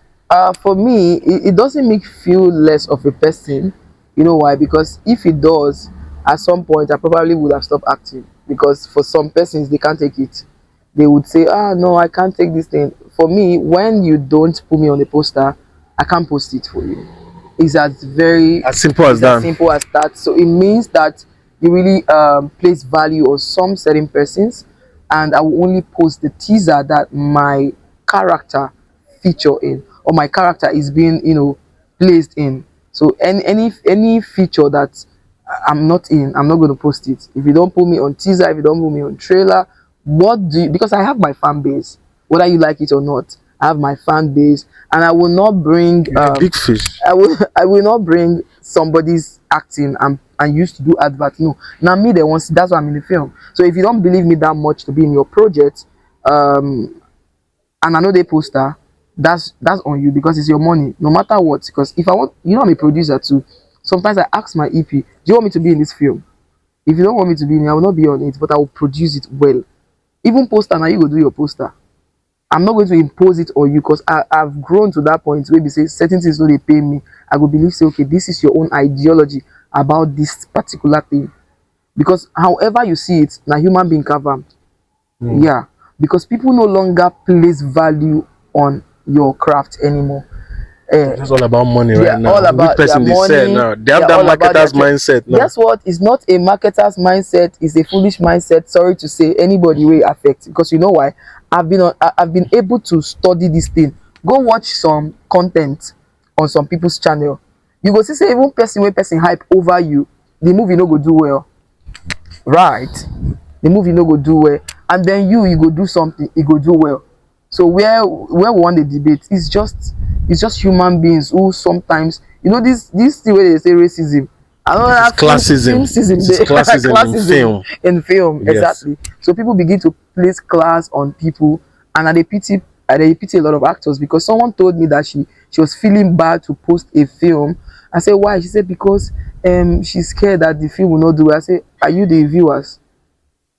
For me, it doesn't make me feel less of a person. You know why? Because if it does, at some point, I probably would have stopped acting. Because for some persons, they can't take it. They would say, ah, no, I can't take this thing. For me, when you don't put me on the poster, I can't post it for you. It's As simple as that. simple as that. So it means that you really place value on some certain persons, and I will only post the teaser that my character feature in, or my character is being, placed in. So any feature that I'm not in, I'm not going to post it. If you don't put me on teaser, if you don't put me on trailer, what do you, because I have my fan base, whether you like it or not, I have my fan base, and I will not bring You're a big fish. I will not bring somebody's acting and used to do advert. No, now me they want, that's why I'm in the film. So if you don't believe me that much to be in your project, and I know they poster, that's on you, because it's your money, no matter what. Because if I want, I'm a producer too. Sometimes I ask my EP, do you want me to be in this film? If you don't want me to be in it, I will not be on it, but I will produce it well. Even poster, now you go do your poster. I'm not going to impose it on you, because I've grown to that point where they say certain things don't they pay me. I will believe, say, okay, this is your own ideology about this particular thing. Because however you see it, now human being cover. Yeah. Because people no longer place value on your craft anymore. It's all about money They right are now. all about Which person their they sell money. now? They They have are that all about marketer's their mindset now. Guess what? It's not a marketer's mindset. It's a foolish mindset. Sorry to say, anybody will affect. Because you know why? I've been able to study this thing. Go watch some content on some people's channel. You go see, say, even person hype over you, the movie no go do well. Right? The movie no go do well, and then you go do something, it go do well. So where we want the debate, it's just human beings who sometimes, this thing where they say racism, I don't have Classism. It's classism in film. in film. Yes. Exactly. So people begin to place class on people, and I pity a lot of actors, because someone told me that she was feeling bad to post a film. I said, why? She said, because she's scared that the film will not do well. I said, are you the viewers?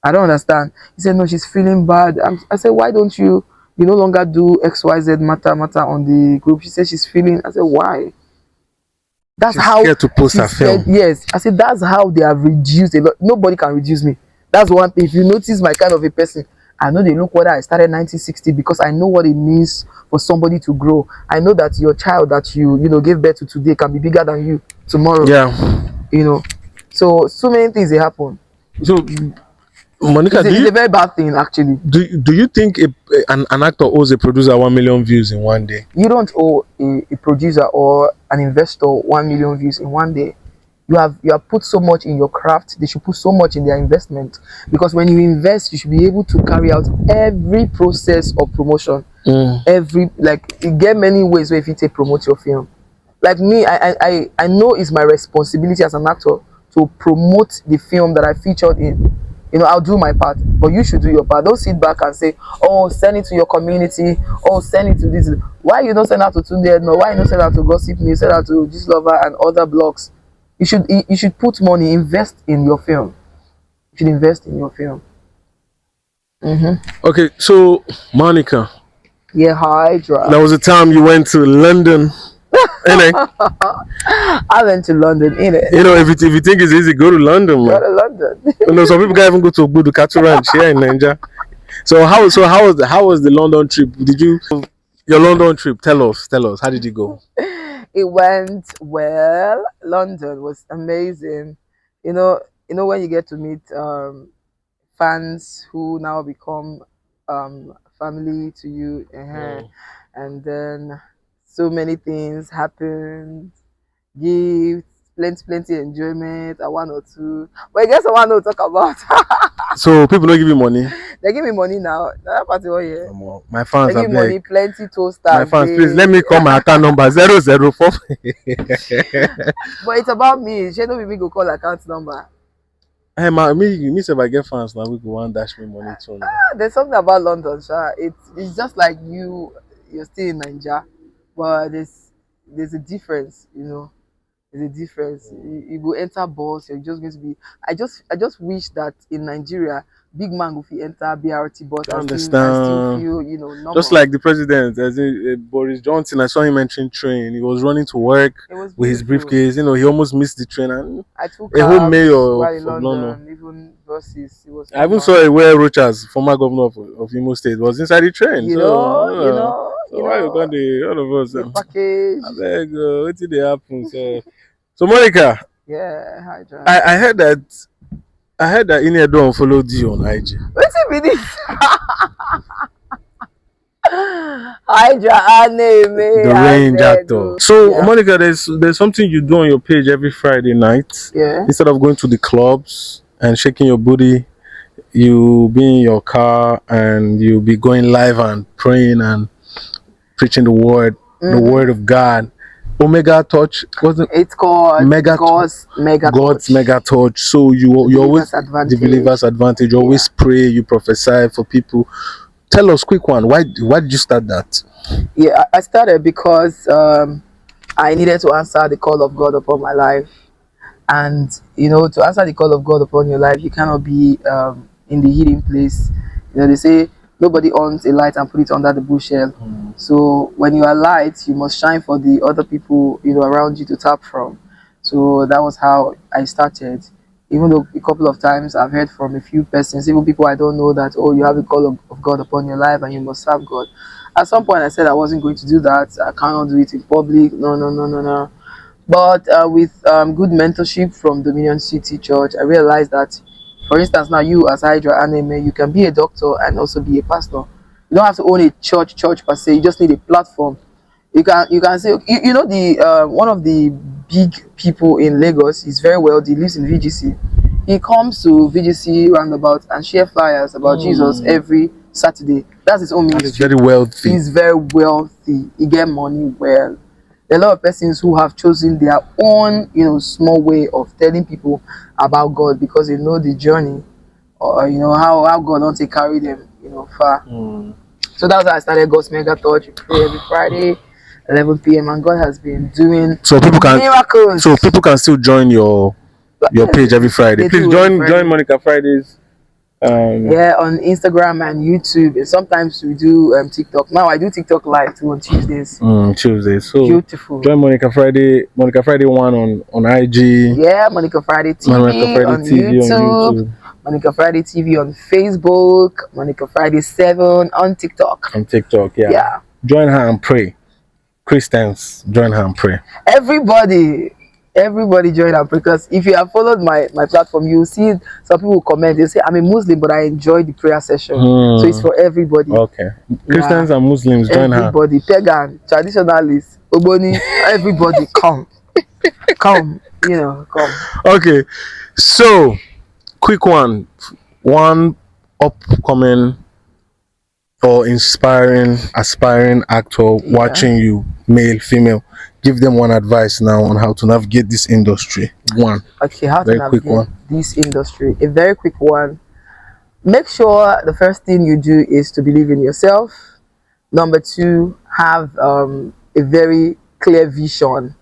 I don't understand. He said, no, she's feeling bad. I said, why don't you no longer do XYZ matter on the group? She said she's feeling. I said, why? That's She's how scared to post her she's scared. film. Yes. I said, that's how they have reduced a lot. Nobody can reduce me. That's one thing. If you notice my kind of a person, I know they look whether I started 1960, because I know what it means for somebody to grow. I know that your child that you gave birth to today can be bigger than you tomorrow. Yeah. So many things they happen. So, Monica, It's a very bad thing, actually. do you think an actor owes a producer 1 million views in one day? You don't owe a producer or an investor 1 million views in one day. You have put so much in your craft. They should put so much in their investment, because when you invest, you should be able to carry out every process of promotion. You get many ways where if you take promote your film. Like me, I know it's my responsibility as an actor to promote the film that I featured in. I'll do my part, but you should do your part. Don't sit back and say, oh, send it to your community, oh, send it to this. Why you don't send out to Tunde? No, why you don't send out to Gossip Me, send out to Gist Lover and other blogs? You should put money, invest in your film. You should invest in your film. Okay, so Monica, Yeah, Hydra. there was a time you went to London. Innit? I went to London, innit? If you think it's easy, go to London, Go man. to London. Some people can't even go to Budu Cattle Ranch here in Nigeria. So how was the London trip? Your London trip? Tell us. How did it go? It went well. London was amazing. When you get to meet fans who now become family to you, and then so many things happened, gifts, plenty enjoyment, and one or two. But I guess I want to talk about. So people don't give you money. They give me money now. That party one year. My fans They are give money, plenty toasters. My fans, please let me call my account number 004. But it's about me. She don't even go call account number. Hey man, me if I get fans now, we go one dash me money too. There's something about London, Sha. It's just like you're still in Nigeria, but there's a difference, There's a difference. You go enter bus, you're just going to be. I just wish that in Nigeria, big man go fit enter BRT bus and still feel, normal. Just like the president, as in, Boris Johnson, I saw him entering train. He was running to work with his briefcase. He almost missed the train. And I took a whole mayor while in of London, even buses. It was I even saw a where Rochas, former governor of Imo State, was inside the train. So why you got all of us? the package. I beg, what did they happen? So Monica, Yeah, hi, John. I heard that Inedo followed you on IG. What's it with this? Hydra name The range actor. So Monica, there's something you do on your page every Friday night. Yeah. Instead of going to the clubs and shaking your booty, you be in your car and you be going live and praying and preaching the word of God. Omega Touch, wasn't it's called God's Mega Touch. So you always Advantage. the believer's advantage. You always pray, you prophesy for people. Tell us, quick one. Why did you start that? Yeah, I started because I needed to answer the call of God upon my life, and to answer the call of God upon your life, you cannot be in the hidden place. They say nobody owns a light and put it under the bushel. So when you are light, you must shine for the other people around you to tap from. So that was how I started. Even though a couple of times I've heard from a few persons, even people I don't know, that you have the call of God upon your life and you must serve God. At some point I said I wasn't going to do that. I cannot do it in public. No. But with good mentorship from Dominion City Church, I realized that, for instance, now you as Hydra Anime, you can be a doctor and also be a pastor. You don't have to own a church per se. You just need a platform. You can say, the one of the big people in Lagos is very wealthy, lives in VGC. He comes to VGC roundabout and share flyers about Jesus every Saturday. That's his own ministry. He's very wealthy. He's very wealthy. He get money well. There are a lot of persons who have chosen their own, small way of telling people about God because they know the journey, or how God wants to carry them, far. So that's how I started God's Mega Touch. We pray every Friday, 11 p.m. and God has been doing miracles. So people can still join your page every Friday. Please join Monica Fridays. On Instagram and YouTube, and sometimes we do TikTok. Now I do TikTok live too on Tuesdays. Tuesdays. So beautiful. Join Monica Friday 1 on IG. Yeah, Monica Friday TV on YouTube. Monica Friday TV on Facebook. Monica Friday 7 on TikTok. Yeah. Join her and pray. Christians, join her and pray. Everybody join up, because if you have followed my platform, you will see some people comment. They say, I'm a Muslim, but I enjoy the prayer session. So it's for everybody. Okay. Christians and Muslims, join her. Everybody, pagan, traditionalists, Oboni, everybody come. Come. Okay. So, quick one upcoming or aspiring actor watching you, male, female. Give them one advice now on how to navigate this industry. One. Okay, how to navigate this industry. A very quick one. make sure the first thing you do is to believe in yourself. Number two, have a very clear vision,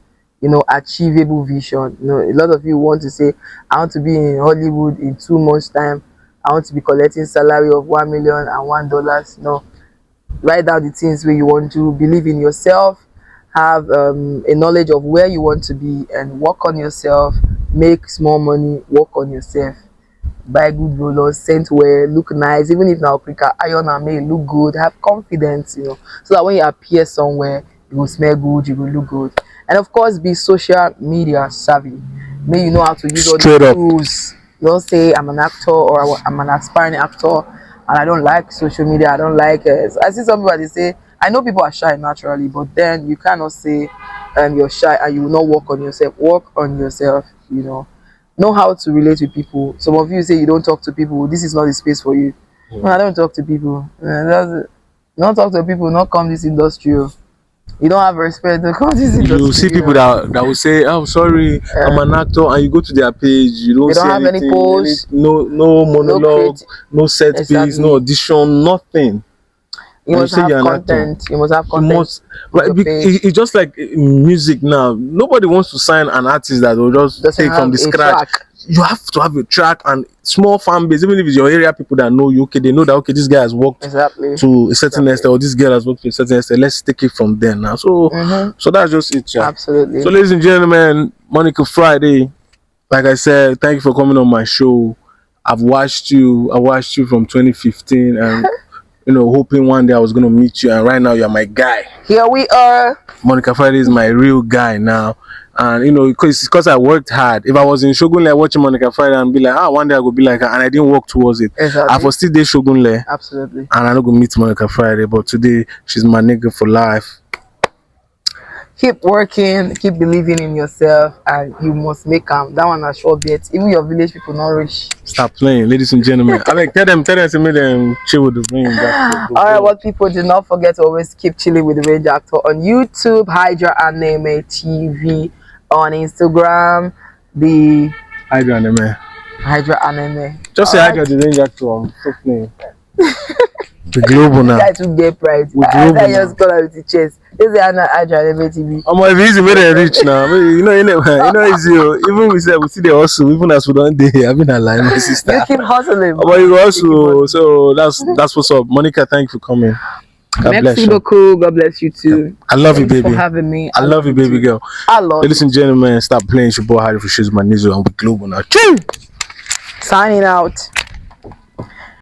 achievable vision. A lot of you want to say, I want to be in Hollywood in 2 months time. I want to be collecting salary of $1,001,000. No, write down the things where you want to. Believe in yourself, have a knowledge of where you want to be, and work on yourself. Make small money, work on yourself. Buy good rollers, scent wear, look nice. Even if now Africa iron and may look good, have confidence, so that when you appear somewhere, you will smell good, you will look good. And of course, be social media savvy. May you know how to use all the tools. Don't say I'm an actor or I'm an aspiring actor and I don't like social media. I don't like it. I see some people, they say, I know people are shy naturally, but then you cannot say you're shy and you will not work on yourself. Work on yourself, know how to relate with people. Some of you say you don't talk to people. This is not the space for you. No, I don't talk to people. Don't talk to people, not come this industry. You don't have respect to come this industry. You see people that will say, "Oh, sorry, I'm an actor," and you go to their page, you don't see have any posts, no monologue, no set piece, no audition, nothing. You must have content. You must have content. It's just like music now. Nobody wants to sign an artist that will just take from the scratch. Track. You have to have a track and small fan base. Even if it's your area people that know you, okay, they know that okay, this guy has worked to a certain extent, or this girl has worked to a certain extent. Let's take it from there now. So, so that's just it. Yeah. Absolutely. So, ladies and gentlemen, Monica Friday. Like I said, thank you for coming on my show. I watched you from 2015 and. Hoping one day I was gonna meet you, and right now you're my guy. Here we are. Monica Friday is my real guy now, and because I worked hard. If I was in Shogunle watching Monica Friday and be like, one day I could be like her, and I didn't work towards it. Exactly. I was still there Shogunle. Absolutely. And I don't go meet Monica Friday, but today she's my nigga for life. Keep working, keep believing in yourself, and you must make them. That one a sure bet. Even your village people not rich. Stop playing, ladies and gentlemen. I mean, tell them to make them chill with the Range Actor. Alright, what people do not forget to always keep chilling with the Range Actor on YouTube, Hydra Anime TV, on Instagram, the Hydra Anime. Just say Hydra the Range Actor on fuck name. The global now. Guys will get pride. I just call out with the chest. This is Hydra Anime TV. If easy, make them rich now. Easy. Even we see the hustle. Even as we don't day, I've been alive, my sister. You keep hustling. But you hustle. So that's what's up. Monica, thank you for coming. God bless you. God bless you too. I love you, baby. Thanks for having me. I love you, baby girl. I love you. Ladies and gentlemen, stop playing. It's your boy Harry for Shiz Manizo, and we global now. Signing out.